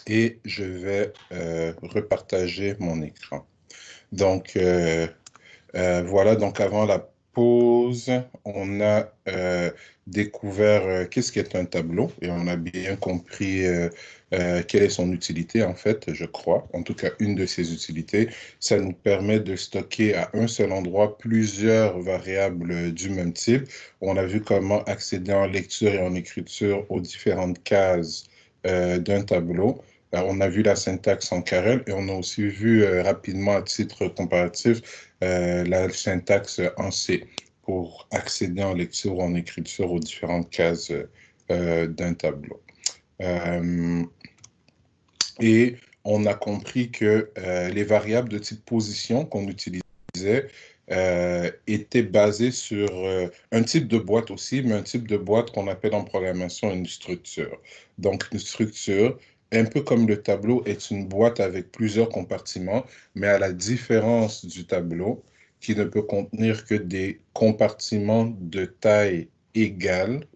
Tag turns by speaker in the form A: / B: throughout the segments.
A: et je vais repartager mon écran. Donc, voilà, donc avant la pause, on a découvert qu'est-ce qu'est un tableau et on a bien compris quelle est son utilité, en fait, je crois. En tout cas, une de ses utilités, ça nous permet de stocker à un seul endroit plusieurs variables du même type. On a vu comment accéder en lecture et en écriture aux différentes cases d'un tableau. Alors, on a vu la syntaxe en Carel et on a aussi vu rapidement à titre comparatif la syntaxe en C pour accéder en lecture ou en écriture aux différentes cases d'un tableau. Euh, et on a compris que les variables de type position qu'on utilisait étaient basées sur un type de boîte aussi, mais un type de boîte qu'on appelle en programmation une structure. Donc, une structure, un peu comme le tableau, est une boîte avec plusieurs compartiments, mais à la différence du tableau, qui ne peut contenir que des compartiments de taille égale,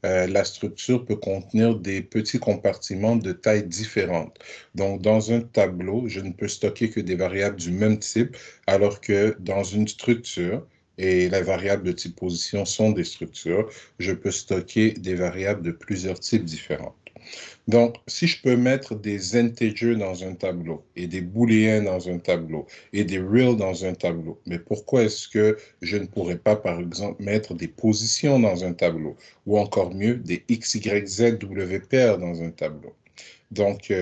A: la structure peut contenir des petits compartiments de taille différente. Donc, dans un tableau, je ne peux stocker que des variables du même type, alors que dans une structure, et les variables de type position sont des structures, je peux stocker des variables de plusieurs types différents. Donc, si je peux mettre des integers dans un tableau et des booléens dans un tableau et des reals dans un tableau, mais pourquoi est-ce que je ne pourrais pas, par exemple, mettre des positions dans un tableau ou encore mieux, des x, y, z, w paires dans un tableau? Donc,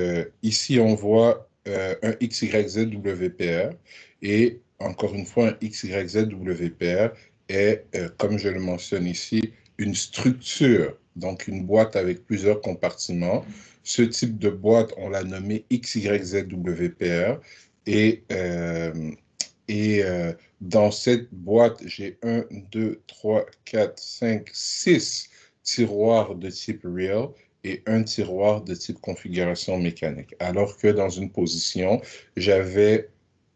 A: ici, on voit un x, y, z, w pair et encore une fois, un x, y, z, w pair est, comme je le mentionne ici, une structure, donc une boîte avec plusieurs compartiments. Ce type de boîte, on l'a nommé XYZW et, dans cette boîte, j'ai 1, 2, 3, 4, 5, 6 tiroirs de type real et un tiroir de type configuration mécanique. Alors que dans une position, j'avais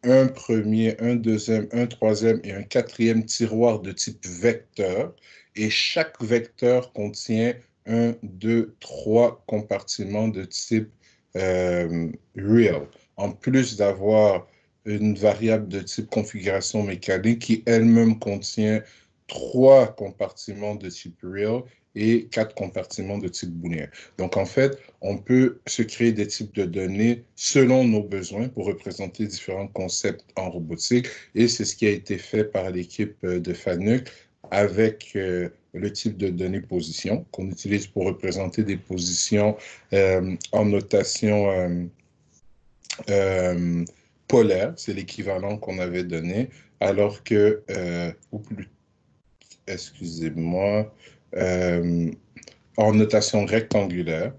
A: un premier, un deuxième, un troisième et un quatrième tiroir de type vecteur. Et chaque vecteur contient un, deux, trois compartiments de type real. En plus d'avoir une variable de type configuration mécanique qui elle-même contient trois compartiments de type real et quatre compartiments de type booléen. Donc, en fait, on peut se créer des types de données selon nos besoins pour représenter différents concepts en robotique. Et c'est ce qui a été fait par l'équipe de FANUC avec le type de données position qu'on utilise pour représenter des positions en notation polaire. C'est l'équivalent qu'on avait donné, alors que, ou plus, excusez-moi, euh, en notation rectangulaire,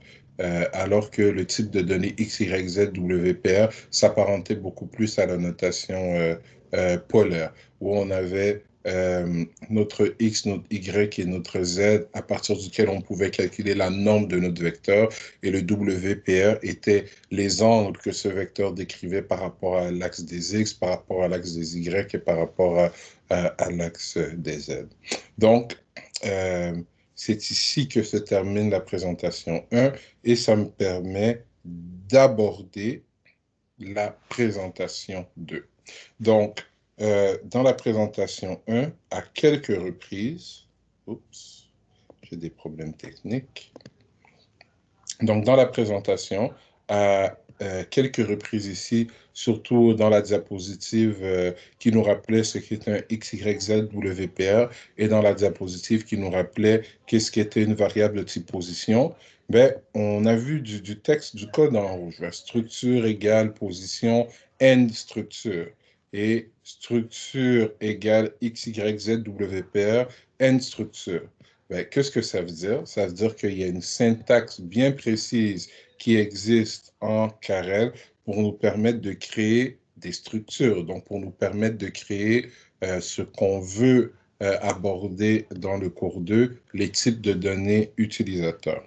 A: alors que le type de données X, Y, Z, WPR s'apparentait beaucoup plus à la notation polaire, où on avait notre X, notre Y et notre Z, à partir duquel on pouvait calculer la norme de notre vecteur, et le WPR était les angles que ce vecteur décrivait par rapport à l'axe des X, par rapport à l'axe des Y et par rapport à l'axe des Z. Donc, c'est ici que se termine la présentation 1 et ça me permet d'aborder la présentation 2. Donc, dans la présentation 1, à quelques reprises, oups, j'ai des problèmes techniques. Donc, dans la présentation, à quelques reprises ici, surtout dans la diapositive qui nous rappelait ce qu'était un XYZWPR et dans la diapositive qui nous rappelait qu'est-ce qu'était une variable de type position, ben, on a vu du texte, du code en rouge. Structure égale position, end structure. Et structure égale XYZWPR, end structure. Ben, qu'est-ce que ça veut dire? Ça veut dire qu'il y a une syntaxe bien précise qui existe en Carel pour nous permettre de créer des structures, donc pour nous permettre de créer ce qu'on veut aborder dans le cours 2, les types de données utilisateurs.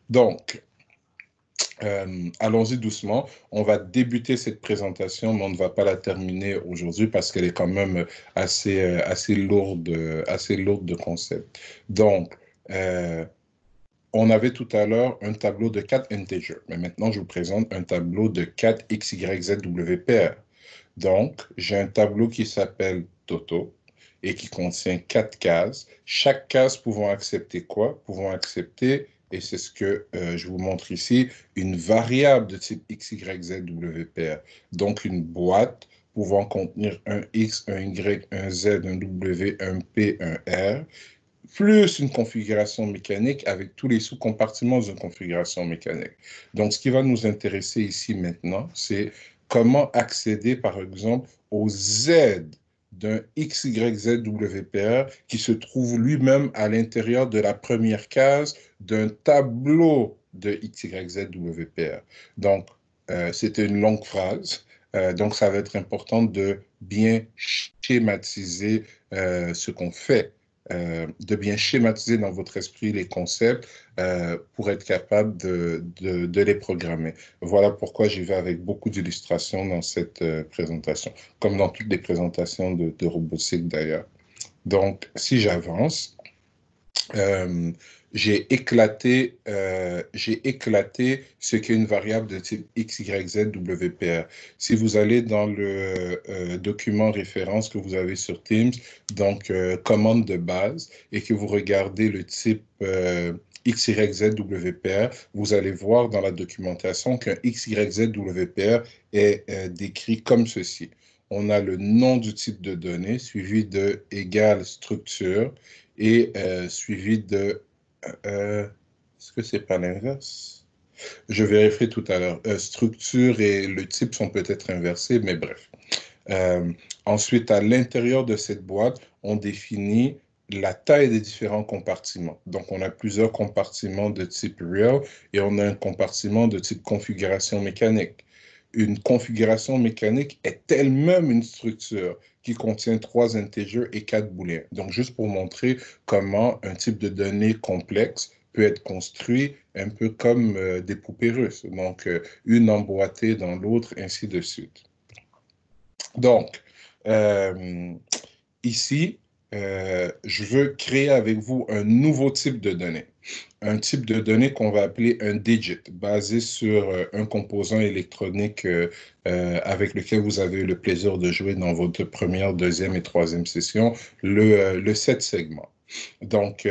A: Donc, allons-y doucement. On va débuter cette présentation, mais on ne va pas la terminer aujourd'hui parce qu'elle est quand même assez lourde de concepts. Donc, on avait tout à l'heure un tableau de 4 integers, mais maintenant, je vous présente un tableau de 4 x, y, z, w, p, r. Donc, j'ai un tableau qui s'appelle Toto et qui contient 4 cases. Chaque case pouvant accepter quoi? Pouvant accepter, et c'est ce que je vous montre ici, une variable de type x, y, z, w, p, r. Donc, une boîte pouvant contenir un x, un y, un z, un w, un p, un r, plus une configuration mécanique avec tous les sous-compartiments d'une configuration mécanique. Donc, ce qui va nous intéresser ici maintenant, c'est comment accéder, par exemple, au Z d'un XYZWPR qui se trouve lui-même à l'intérieur de la première case d'un tableau de XYZWPR. Donc, c'était une longue phrase. Donc, ça va être important de bien schématiser ce qu'on fait, de bien schématiser dans votre esprit les concepts pour être capable de les programmer. Voilà pourquoi j'y vais avec beaucoup d'illustrations dans cette présentation, comme dans toutes les présentations de robotique d'ailleurs. Donc, si j'avance, euh, j'ai éclaté ce qu'est une variable de type x, y, z, w, p, r. Si vous allez dans le document référence que vous avez sur Teams, donc commande de base, et que vous regardez le type x, y, z, w, p, r, vous allez voir dans la documentation qu'un x, y, z, w, p, r est décrit comme ceci. On a le nom du type de données suivi de égale structure et suivi de... est-ce que c'est pas l'inverse? Je vérifierai tout à l'heure. Structure et le type sont peut-être inversés, mais bref. Euh, Ensuite, à l'intérieur de cette boîte, on définit la taille des différents compartiments. Donc, on a plusieurs compartiments de type real et on a un compartiment de type configuration mécanique. Une configuration mécanique est elle-même une structure qui contient 3 integers et 4 booléens. Donc, juste pour montrer comment un type de données complexe peut être construit un peu comme des poupées russes. Donc, une emboîtée dans l'autre, ainsi de suite. Donc, euh, ici, je veux créer avec vous un nouveau type de données. Un type de données qu'on va appeler un digit, basé sur un composant électronique avec lequel vous avez eu le plaisir de jouer dans votre première, deuxième et troisième session, le 7 segments. Donc,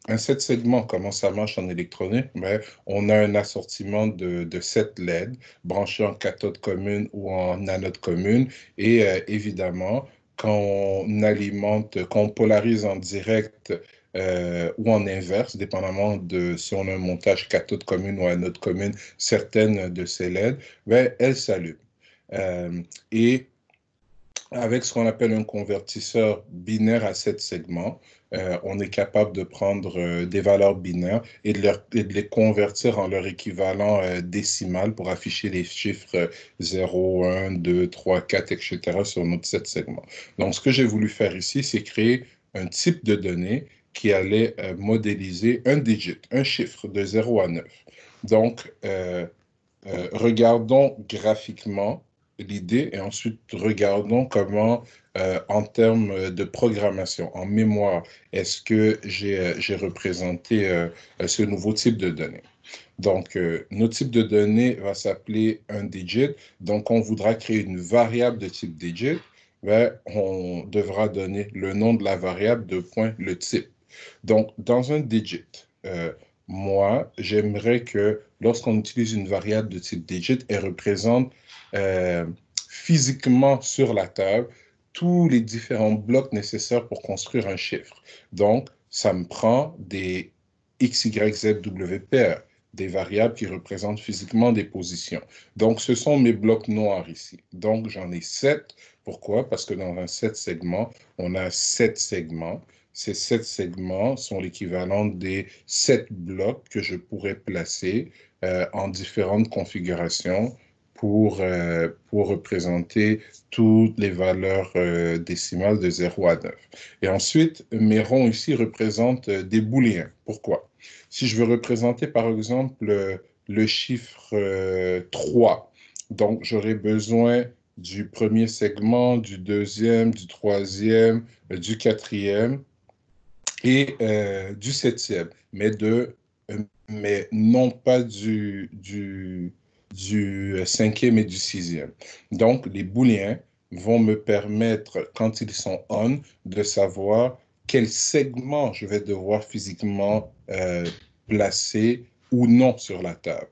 A: un 7 segments, comment ça marche en électronique? Ben, on a un assortiment de 7 LED branchés en cathode commune ou en anode commune. Et évidemment, quand on alimente, quand on polarise en direct ou en inverse, dépendamment de si on a un montage cathode commune ou anode commune, certaines de ces LED, ben, elles s'allument. Et avec ce qu'on appelle un convertisseur binaire à 7 segments, on est capable de prendre des valeurs binaires et de les convertir en leur équivalent décimal pour afficher les chiffres 0, 1, 2, 3, 4, etc. sur notre 7 segments. Donc, ce que j'ai voulu faire ici, c'est créer un type de données qui allait modéliser un digit, un chiffre de 0 à 9. Donc, regardons graphiquement l'idée et ensuite regardons comment, en termes de programmation, en mémoire, est-ce que j'ai représenté ce nouveau type de données. Donc, notre type de données va s'appeler un digit. Donc, on voudra créer une variable de type digit. Ben, on devra donner le nom de la variable de point le type. Donc, dans un digit, moi, j'aimerais que lorsqu'on utilise une variable de type digit, elle représente euh, physiquement sur la table tous les différents blocs nécessaires pour construire un chiffre. Donc, ça me prend des x, y, z, w, p, r, des variables qui représentent physiquement des positions. Donc, ce sont mes blocs noirs ici. Donc, j'en ai 7. Pourquoi? Parce que dans un 7 segments, on a 7 segments. Ces 7 segments sont l'équivalent des 7 blocs que je pourrais placer en différentes configurations pour représenter toutes les valeurs décimales de 0 à 9. Et ensuite, mes ronds ici représentent des booléens. Pourquoi? Si je veux représenter, par exemple, le chiffre 3, donc j'aurai besoin du premier segment, du deuxième, du troisième, du quatrième et du septième, mais de mais non pas du cinquième et du sixième. Donc, les booléens vont me permettre, quand ils sont on, de savoir quel segment je vais devoir physiquement placer ou non sur la table.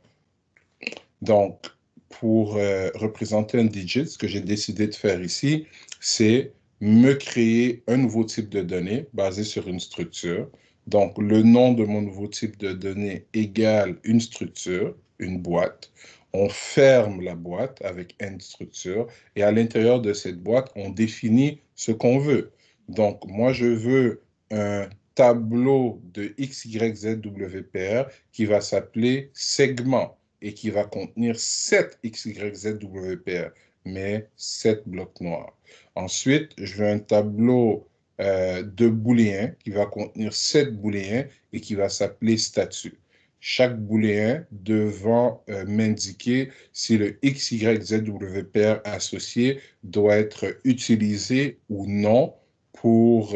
A: Donc, pour représenter un digit, ce que j'ai décidé de faire ici, c'est me créer un nouveau type de données basé sur une structure. Donc, le nom de mon nouveau type de données égale une structure, une boîte. On ferme la boîte avec une structure et à l'intérieur de cette boîte, on définit ce qu'on veut. Donc, moi, je veux un tableau de XYZWPR qui va s'appeler segment et qui va contenir 7 XYZWPR, mais 7 blocs noirs. Ensuite, je veux un tableau de booléens qui va contenir 7 booléens et qui va s'appeler statut. Chaque booléen devant m'indiquer si le XYZWPR associé doit être utilisé ou non pour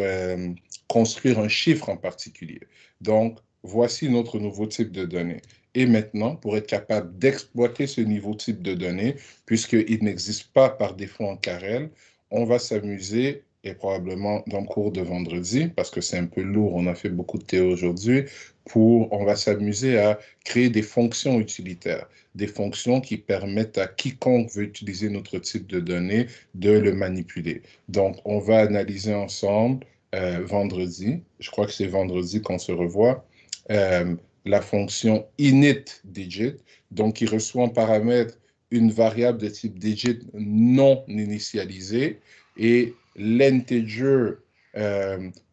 A: construire un chiffre en particulier. Donc, voici notre nouveau type de données. Et maintenant, pour être capable d'exploiter ce niveau type de données, puisqu'il n'existe pas par défaut en Carrel, on va s'amuser, et probablement dans le cours de vendredi, parce que c'est un peu lourd, on a fait beaucoup de théorie aujourd'hui, on va s'amuser à créer des fonctions utilitaires, des fonctions qui permettent à quiconque veut utiliser notre type de données de le manipuler. Donc, on va analyser ensemble vendredi, je crois que c'est vendredi qu'on se revoit, la fonction init_digit, donc qui reçoit en paramètre une variable de type digit non initialisée et l'integer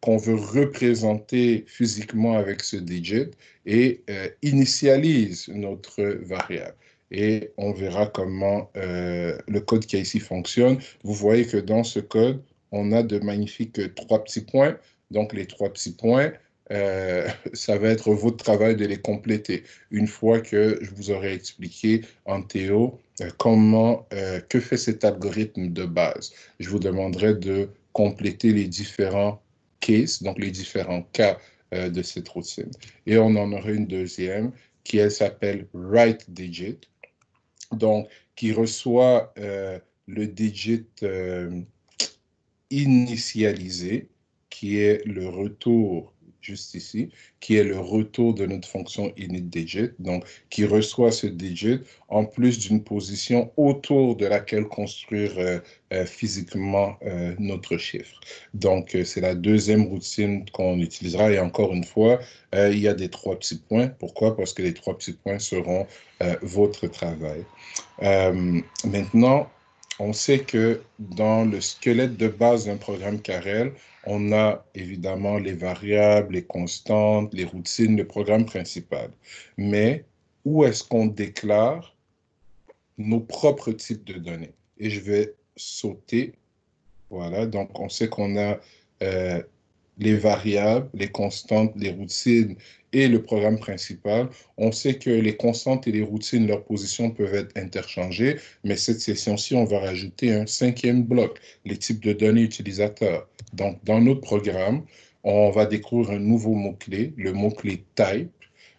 A: qu'on veut représenter physiquement avec ce digit et initialise notre variable. Et on verra comment le code qui est ici fonctionne. Vous voyez que dans ce code, on a de magnifiques 3 petits points. Donc, les 3 petits points, ça va être votre travail de les compléter. Une fois que je vous aurai expliqué en théo que fait cet algorithme de base. Je vous demanderai de compléter les différents cases, donc les différents cas de cette routine. Et on en aura une deuxième qui, elle, s'appelle write_digit, donc qui reçoit le digit initialisé, qui est le retour, juste ici, qui est le retour de notre fonction init_digit, donc qui reçoit ce digit en plus d'une position autour de laquelle construire physiquement notre chiffre. Donc, c'est la deuxième routine qu'on utilisera. Et encore une fois, il y a des 3 petits points. Pourquoi? Parce que les 3 petits points seront votre travail. Maintenant, on sait que dans le squelette de base d'un programme Carrel, on a évidemment les variables, les constantes, les routines, le programme principal. Mais où est-ce qu'on déclare nos propres types de données? Et je vais sauter. Voilà, donc on sait qu'on a les variables, les constantes, les routines et le programme principal. On sait que les constantes et les routines, leur position peuvent être interchangées, mais cette session-ci, on va rajouter un 5e bloc, les types de données utilisateurs. Donc, dans notre programme, on va découvrir un nouveau mot-clé, le mot-clé type.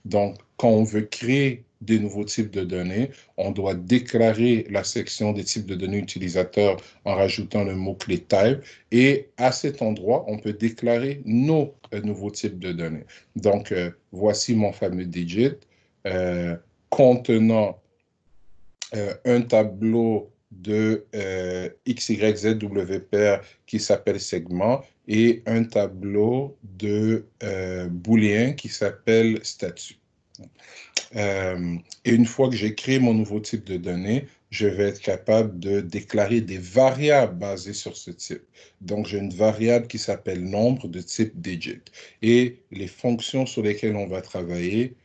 A: Donc, quand on veut créer des nouveaux types de données, on doit déclarer la section des types de données utilisateurs en rajoutant le mot-clé type. Et à cet endroit, on peut déclarer nos nouveaux types de données. Donc, voici mon fameux digit contenant un tableau de XYZWPR qui s'appelle segment et un tableau de booléen qui s'appelle statut. Et une fois que j'ai créé mon nouveau type de données, je vais être capable de déclarer des variables basées sur ce type. Donc, j'ai une variable qui s'appelle nombre de type digit. Et les fonctions sur lesquelles on va travailler,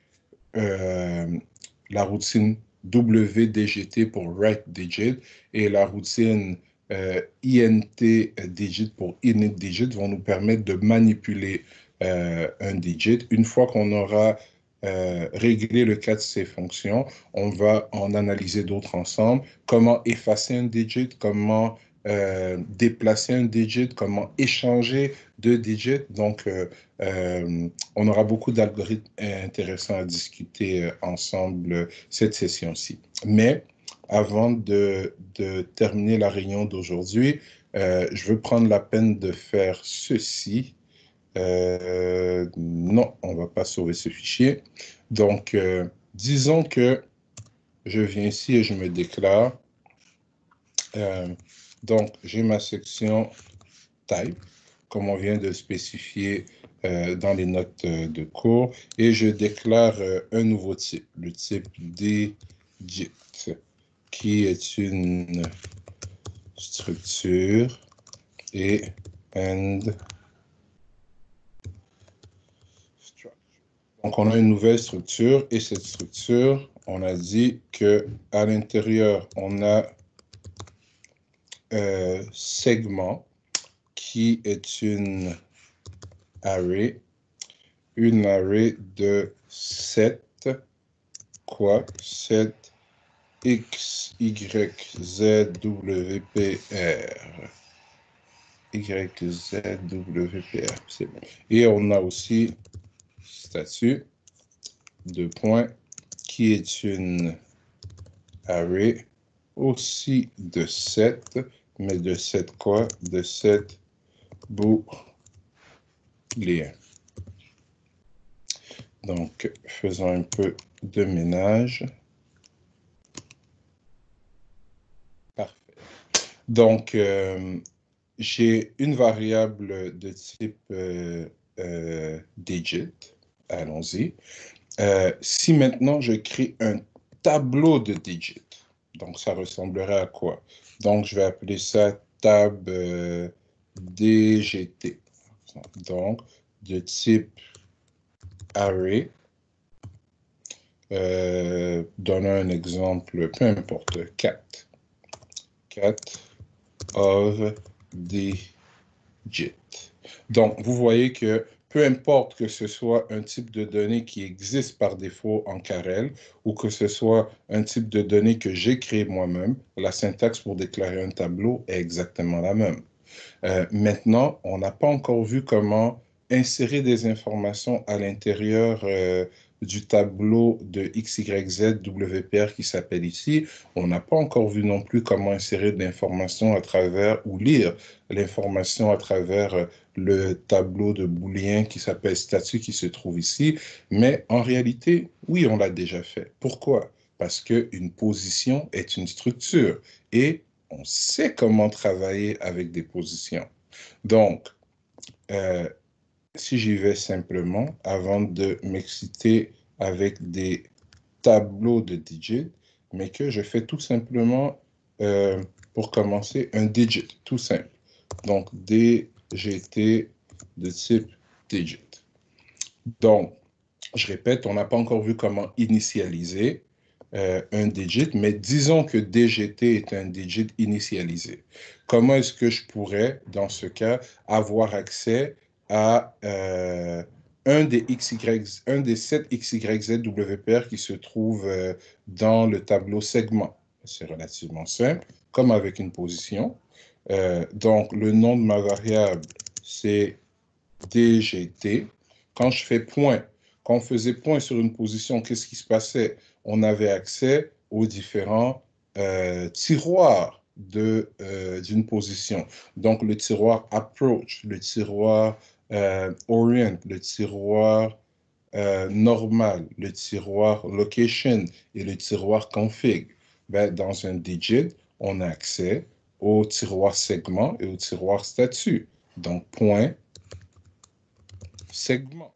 A: la routine WDGT pour write_digit et la routine INT_digit pour init_digit vont nous permettre de manipuler un digit. Une fois qu'on aura régler le cas de ces fonctions, on va en analyser d'autres ensemble. Comment effacer un digit, comment déplacer un digit, comment échanger deux digits. Donc, on aura beaucoup d'algorithmes intéressants à discuter ensemble cette session-ci. Mais avant de terminer la réunion d'aujourd'hui, je veux prendre la peine de faire ceci. Non, on ne va pas sauver ce fichier. Donc, disons que je viens ici et je me déclare. Donc, j'ai ma section type, comme on vient de spécifier dans les notes de cours, et je déclare un nouveau type, le type digit, qui est une structure et and. Donc, on a une nouvelle structure et cette structure, on a dit qu'à l'intérieur, on a segment qui est une array de 7 quoi? 7 X, Y, Z, W, P, R. Y, Z, W, P, R. C'est bon. Et on a aussi statut, deux points, qui est une array aussi de 7, mais de 7 quoi? De 7 booléens. Donc, faisons un peu de ménage. Parfait. Donc, j'ai une variable de type digit. Allons-y. Si maintenant je crée un tableau de digits, donc ça ressemblerait à quoi? Donc, je vais appeler ça tab DGT. Donc, de type array. Donnons un exemple, peu importe, 4. 4 of digit. Donc, vous voyez que peu importe que ce soit un type de données qui existe par défaut en Carel ou que ce soit un type de données que j'ai créé moi-même, la syntaxe pour déclarer un tableau est exactement la même. Maintenant, on n'a pas encore vu comment insérer des informations à l'intérieur du tableau de XYZ WPR qui s'appelle ici. On n'a pas encore vu non plus comment insérer de l'information à travers ou lire l'information à travers le tableau de booléen qui s'appelle statut qui se trouve ici. Mais en réalité, oui, on l'a déjà fait. Pourquoi? Parce qu'une position est une structure et on sait comment travailler avec des positions. Donc, si j'y vais simplement, avant de m'exciter avec des tableaux de digits, mais que je fais tout simplement, pour commencer, un digit, tout simple. Donc, DGT de type digit. Donc, je répète, on n'a pas encore vu comment initialiser un digit, mais disons que DGT est un digit initialisé. Comment est-ce que je pourrais, dans ce cas, avoir accès à un des 7 XYZWPR qui se trouve dans le tableau segment? C'est relativement simple, comme avec une position. Donc, le nom de ma variable, c'est DGT. Quand je fais point, quand on faisait point sur une position, qu'est-ce qui se passait? On avait accès aux différents tiroirs d'une position. Donc, le tiroir approach, le tiroir orient, le tiroir normal, le tiroir location et le tiroir config. Ben, dans un digit, on a accès au tiroir segment et au tiroir statut. Donc, point, segment.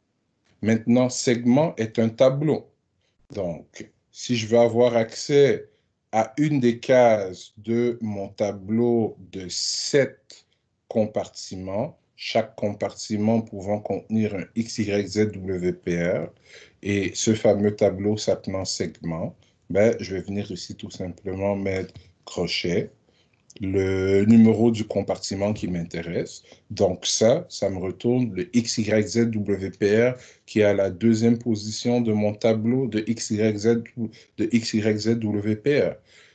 A: Maintenant, segment est un tableau. Donc, si je veux avoir accès à une des cases de mon tableau de 7 compartiments, chaque compartiment pouvant contenir un XYZWPR, et ce fameux tableau s'appelant segment, ben, je vais venir ici tout simplement mettre crochet, le numéro du compartiment qui m'intéresse. Donc ça me retourne le XYZWPR qui est à la deuxième position de mon tableau de XYZWPR.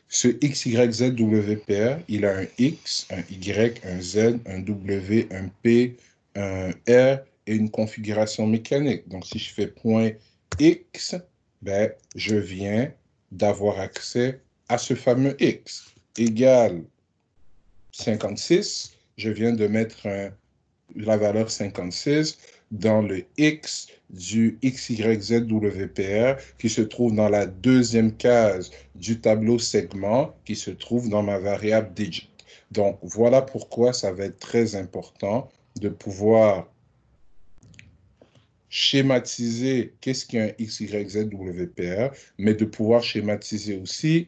A: Ce XYZWPR, il a un X, un Y, un Z, un W, un P, un R et une configuration mécanique. Donc, si je fais point X, ben, je viens d'avoir accès à ce fameux X égale 56. Je viens de mettre la valeur 56 dans le X du XYZWPR qui se trouve dans la deuxième case du tableau segment qui se trouve dans ma variable digit. Donc, voilà pourquoi ça va être très important de pouvoir schématiser qu'est-ce qu'un XYZWPR, mais de pouvoir schématiser aussi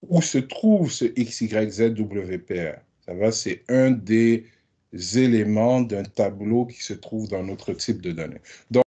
A: où se trouve ce XYZWPR. Ça va, c'est un des éléments d'un tableau qui se trouve dans notre type de données. Donc,